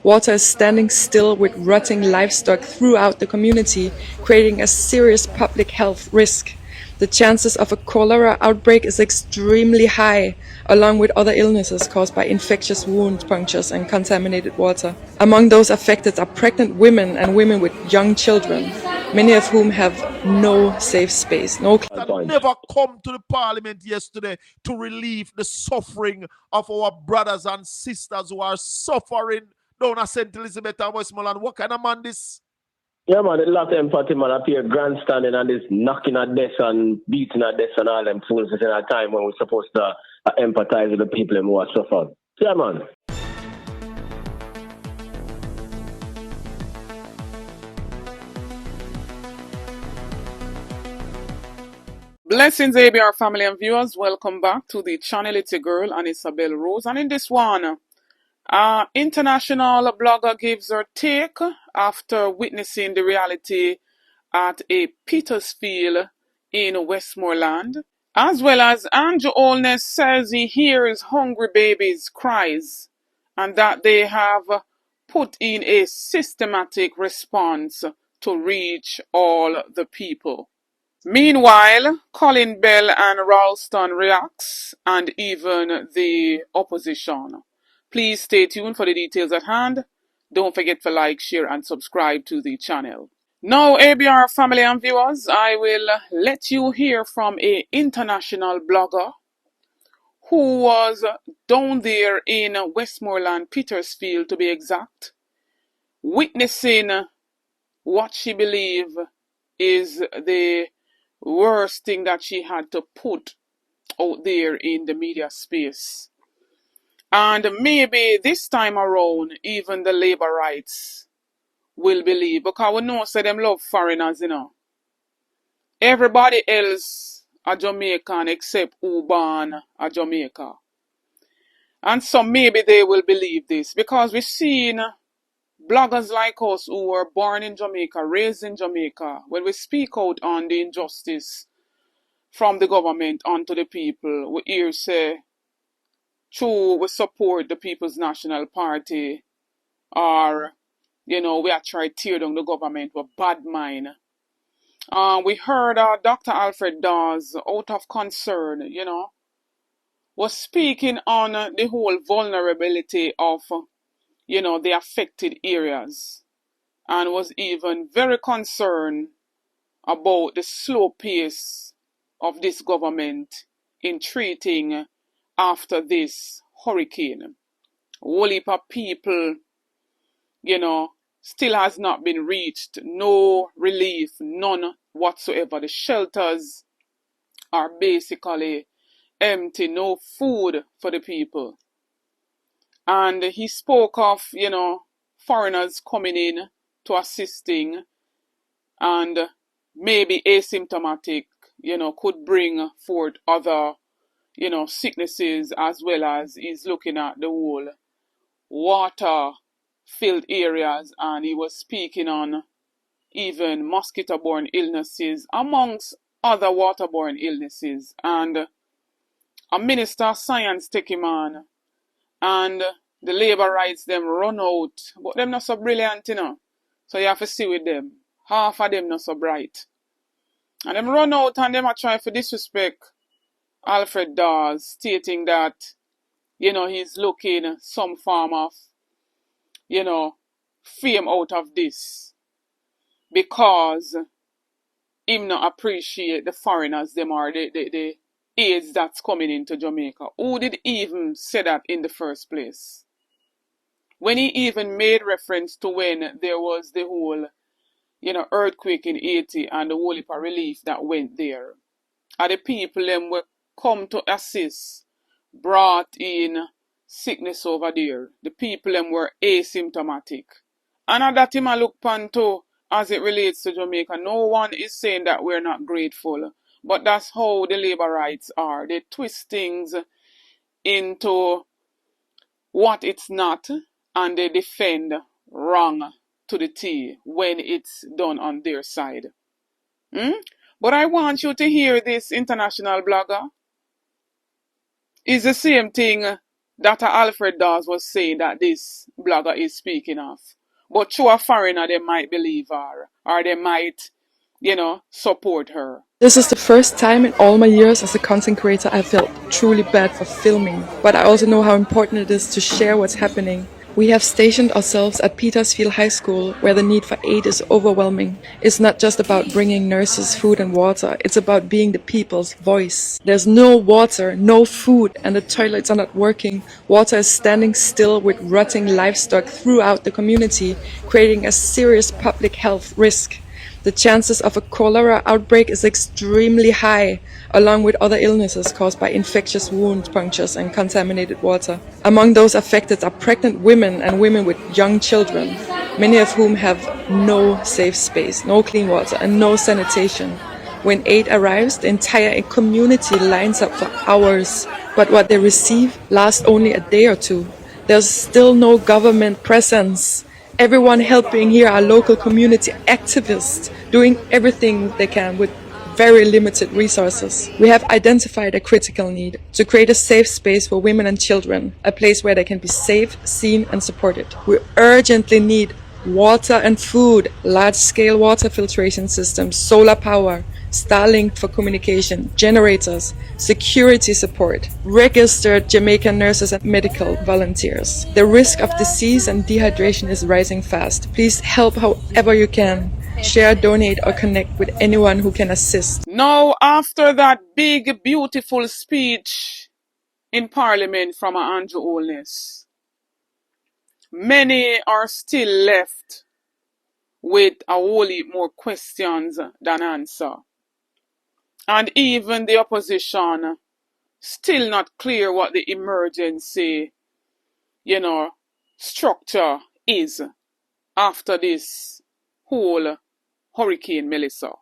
Water is standing still with rotting livestock throughout the community, creating a serious public health risk. The chances of a cholera outbreak is extremely high, along with other illnesses caused by infectious wound punctures and contaminated water. Among those affected are pregnant women and women with young children, many of whom have no safe space, no never come to the parliament yesterday to relieve the suffering of our brothers and sisters who are suffering down at St. Elizabeth and Westmoreland. What kind of man this? Yeah, man, the last empathy, man, up here grandstanding and this knocking at this and beating at this and all them fools in a time when we're supposed to empathize with the people who are suffering. Yeah, man. Blessings, ABR family and viewers. Welcome back to the channel. It's your girl, Isabel Rose. And in this one, international blogger gives her take after witnessing the reality at a Petersfield in Westmoreland. As well as Anju says he hears hungry babies' cries and that they have put in a systematic response to reach all the people. Meanwhile, Colin Bell and Ralston reacts, and even the opposition. Please stay tuned for the details at hand. Don't forget to like, share, and subscribe to the channel. Now, ABR family and viewers, I will let you hear from an international blogger who was down there in Westmoreland, Petersfield to be exact, witnessing what she believes is the worst thing that she had to put out there in the media space. And maybe this time around, even the labor rights will believe, because we know say them love foreigners, you know. Everybody else are Jamaican except who born a Jamaica. And so maybe they will believe this, because we've seen bloggers like us who were born in Jamaica, raised in Jamaica, when we speak out on the injustice from the government onto the people, we hear say, true, we support the People's National Party, or, you know, we are trying to tear down the government with bad mind. We heard Dr. Alfred Dawes, out of concern, you know, was speaking on the whole vulnerability of, you know, the affected areas, and was even very concerned about the slow pace of this government in treating after this hurricane. Whole heap of people, you know, still has not been reached. No relief, none whatsoever. The shelters are basically empty, no food for the people. And he spoke of, you know, foreigners coming in to assisting and maybe asymptomatic, you know, could bring forth other, you know, sicknesses, as well as he's looking at the whole water-filled areas, and he was speaking on even mosquito-borne illnesses amongst other waterborne illnesses. And a minister of science take him on, and the labor rights them run out, but them not so brilliant, you know. So you have to see with them. Half of them not so bright. And them run out and them are trying to disrespect Alfred Dawes, stating that, you know, he's looking some form of, you know, fame out of this, because him not appreciate the foreigners, them are the aids that's coming into Jamaica. Who did even say that in the first place? When he even made reference to when there was the whole, you know, earthquake in Haiti and the whole heap of relief that went there. And the people them were come to assist, brought in sickness over there. The people them were asymptomatic. And that him a look pan too, as it relates to Jamaica. No one is saying that we're not grateful. But that's how the labor rights are. They twist things into what it's not, and they defend wrong to the T when it's done on their side. But I want you to hear this international blogger. It's the same thing Dr. Alfred Dawes was saying that this blogger is speaking of. But to a foreigner, they might believe her, or they might, support her. This is the first time in all my years as a content creator I felt truly bad for filming, but I also know how important it is to share what's happening. We have stationed ourselves at Petersfield High School, where the need for aid is overwhelming. It's not just about bringing nurses food and water, it's about being the people's voice. There's no water, no food, and the toilets are not working. Water is standing still with rotting livestock throughout the community, creating a serious public health risk. The chances of a cholera outbreak is extremely high, along with other illnesses caused by infectious wound punctures and contaminated water. Among those affected are pregnant women and women with young children, many of whom have no safe space, no clean water, and no sanitation. When aid arrives, the entire community lines up for hours, but what they receive lasts only a day or two. There's still no government presence. Everyone helping here are local community activists, doing everything they can with very limited resources. We have identified a critical need to create a safe space for women and children, a place where they can be safe, seen and supported. We urgently need water and food, large-scale water filtration systems, solar power, Starlink for communication, generators, security support, registered Jamaican nurses and medical volunteers. The risk of disease and dehydration is rising fast. Please help however you can. Share, donate or connect with anyone who can assist. Now, after that big, beautiful speech in Parliament from Anju Oates, many are still left with a whole heap more questions than answer. And even the opposition still not clear what the emergency, structure is after this whole Hurricane Melissa.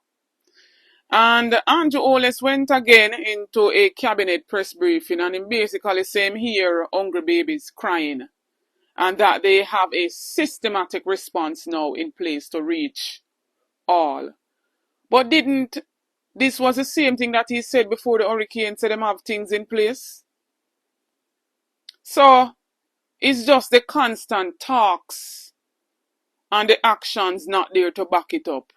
And Anju Oates went again into a cabinet press briefing and he basically saying here hungry babies crying and that they have a systematic response now in place to reach all. But this was the same thing that he said before the hurricane, said them have things in place? So, it's just the constant talks and the actions not there to back it up.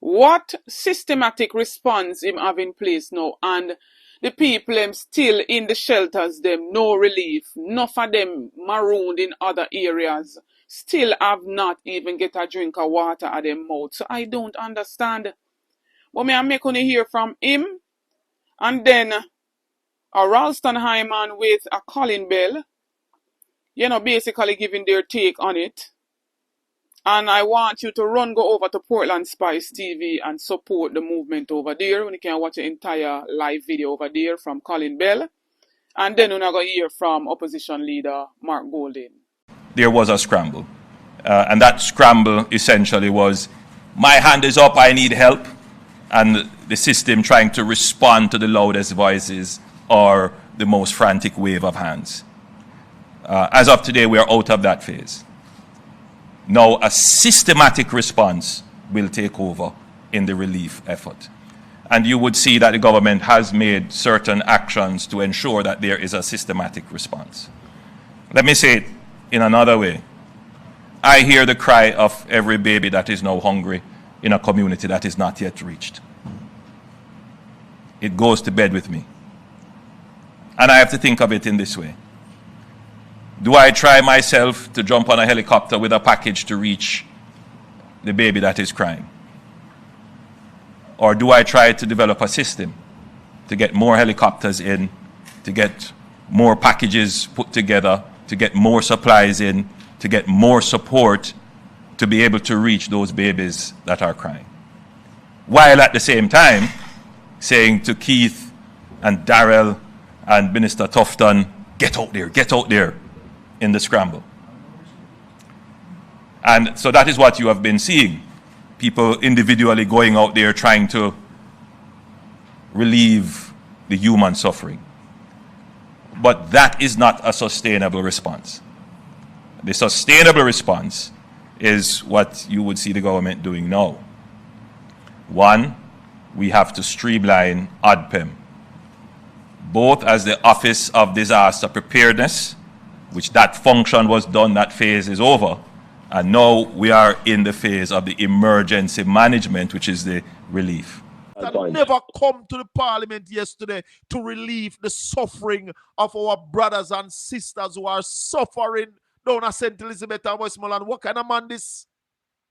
What systematic response him have in place now, and the people them still in the shelters, them no relief, enough of them marooned in other areas, still have not even get a drink of water at their mouth. So I don't understand. But me I make only hear from him, and then a Ralston Hyman with a Colin Bell, basically giving their take on it. And I want you to go over to Portland Spice TV and support the movement over there. You can watch the entire live video over there from Colin Bell. And then we're going to hear from opposition leader Mark Golding. There was a scramble. And that scramble essentially was, my hand is up, I need help. And the system trying to respond to the loudest voices or the most frantic wave of hands. As of today, we are out of that phase. Now, a systematic response will take over in the relief effort. And you would see that the government has made certain actions to ensure that there is a systematic response. Let me say it in another way. I hear the cry of every baby that is now hungry in a community that is not yet reached. It goes to bed with me. And I have to think of it in this way. Do I try myself to jump on a helicopter with a package to reach the baby that is crying? Or do I try to develop a system to get more helicopters in, to get more packages put together, to get more supplies in, to get more support to be able to reach those babies that are crying? While at the same time saying to Keith and Darrell and Minister Tufton, get out there in the scramble. And so that is what you have been seeing. People individually going out there trying to relieve the human suffering. But that is not a sustainable response. The sustainable response is what you would see the government doing now. One, we have to streamline ODPEM, both as the Office of Disaster Preparedness, which that function was done, that phase is over, and now we are in the phase of the emergency management, which is the relief. That never come to the parliament yesterday to relieve the suffering of our brothers and sisters who are suffering down at St. Elizabeth and Westmoreland. What kind of man this?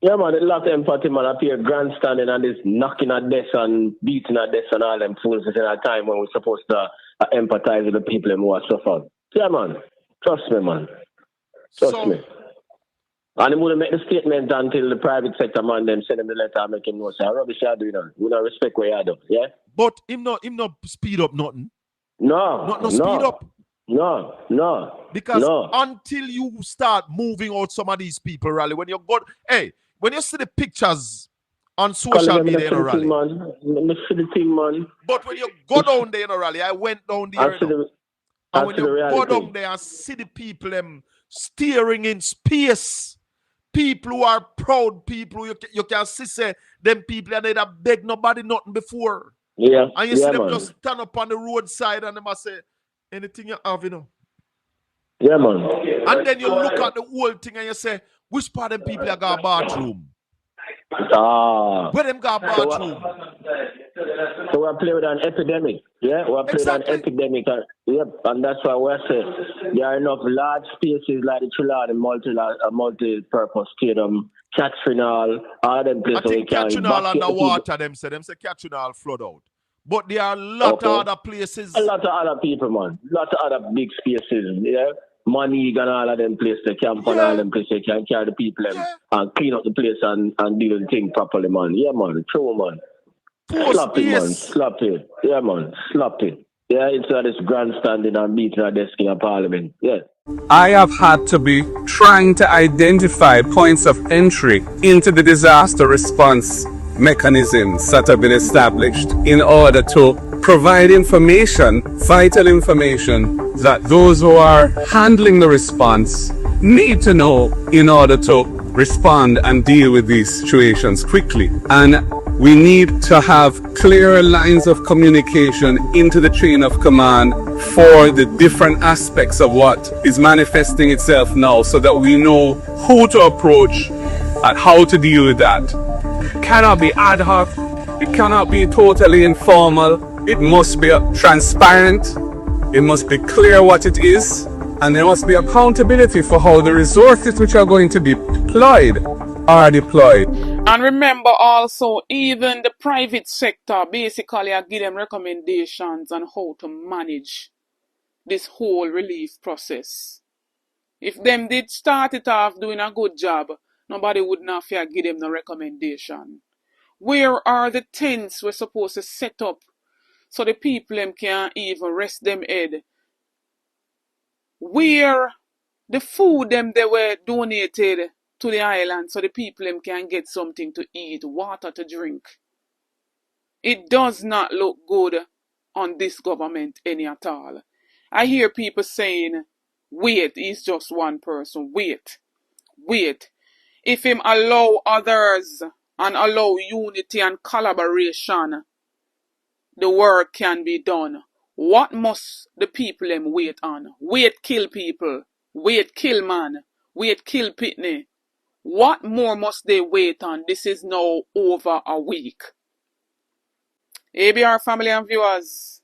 Yeah, man, a lot of empathy, man, up here grandstanding and this knocking at this and beating at this and all them fools in a time when we're supposed to empathize with the people who are suffering. Yeah, man. Trust me, man. Trust me. And he wouldn't make the statement until the private sector man them send him the letter and make him know, say, rubbish you do, you know. We don't respect what you do, yeah? But him not speed up nothing. No. Speed up. No. Because until you start moving out some of these people, Rally, when you go, hey, when you see the pictures on social media, in a Rally. See the thing, man. But when you go down there in a Rally, I went down there. And when you go down there and see the people steering in space, people who are proud people, you can see say them people and they don't beg nobody nothing before. Yeah. And you see them just stand up on the roadside and they must say, anything you have, you know. Yeah, man. And then you look at the whole thing and you say, which part of them people have got a bathroom? Where them got a bathroom? So we're playing with an epidemic. Yeah, we're playing with an epidemic. And that's why we're saying there are enough large spaces like the Trinidad and multi-purpose stadium, Catrinal, all them places. I think Catrinal underwater, them say Catrinal flood out. But there are a lot of other places. A lot of other people, man. A lot of other big spaces. Yeah. Money and all of them places, the camp and all them places, you can carry the people and clean up the place and do the thing properly, man. Yeah, man. True, man. Slap it, man. Slap it. Yeah, man. Slap it. Yeah, instead of this grandstanding and beating our desk in a parliament. Yeah. I have had to be trying to identify points of entry into the disaster response mechanisms that have been established in order to provide information, vital information, that those who are handling the response need to know in order to respond and deal with these situations quickly. And we need to have clear lines of communication into the chain of command for the different aspects of what is manifesting itself now, so that we know who to approach and how to deal with that. It cannot be ad hoc. It cannot be totally informal. It must be transparent. It must be clear what it is. And there must be accountability for how the resources which are going to be deployed are deployed. And remember also, even the private sector basically I give them recommendations on how to manage this whole relief process. If them did start it off doing a good job, nobody would not fear give them no recommendation. Where are the tents we're supposed to set up so the people them can even rest them head? Where the food them they were donated to the island so the people them can get something to eat, water to drink? It does not look good on this government any at all. I hear people saying, wait, he's just one person. Wait. If him allow others and allow unity and collaboration, the work can be done. What must the people them wait on? Wait, kill people. Wait, kill man. Wait, kill Pitney. What more must they wait on? This is now over a week. ABR family and viewers,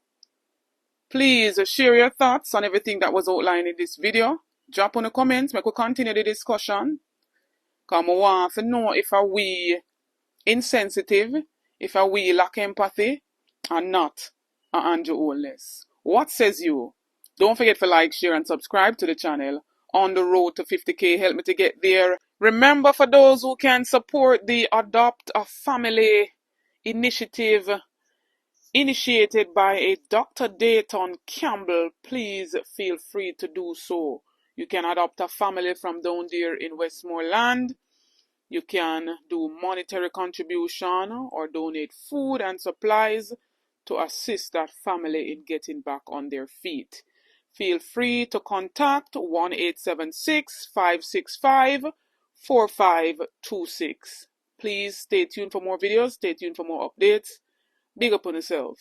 please share your thoughts on everything that was outlined in this video. Drop on the comments, make we continue the discussion. Because I want to know if are we insensitive, if are we lack empathy, or not, Anju Oates. What says you? Don't forget to like, share, and subscribe to the channel. On the road to 50K, help me to get there. Remember, for those who can support the Adopt a Family initiative initiated by a Dr. Dayton Campbell, please feel free to do so. You can adopt a family from down there in Westmoreland. You can do monetary contribution or donate food and supplies to assist that family in getting back on their feet. Feel free to contact 1-876-565-4526. Please stay tuned for more videos. Stay tuned for more updates. Big up on yourself.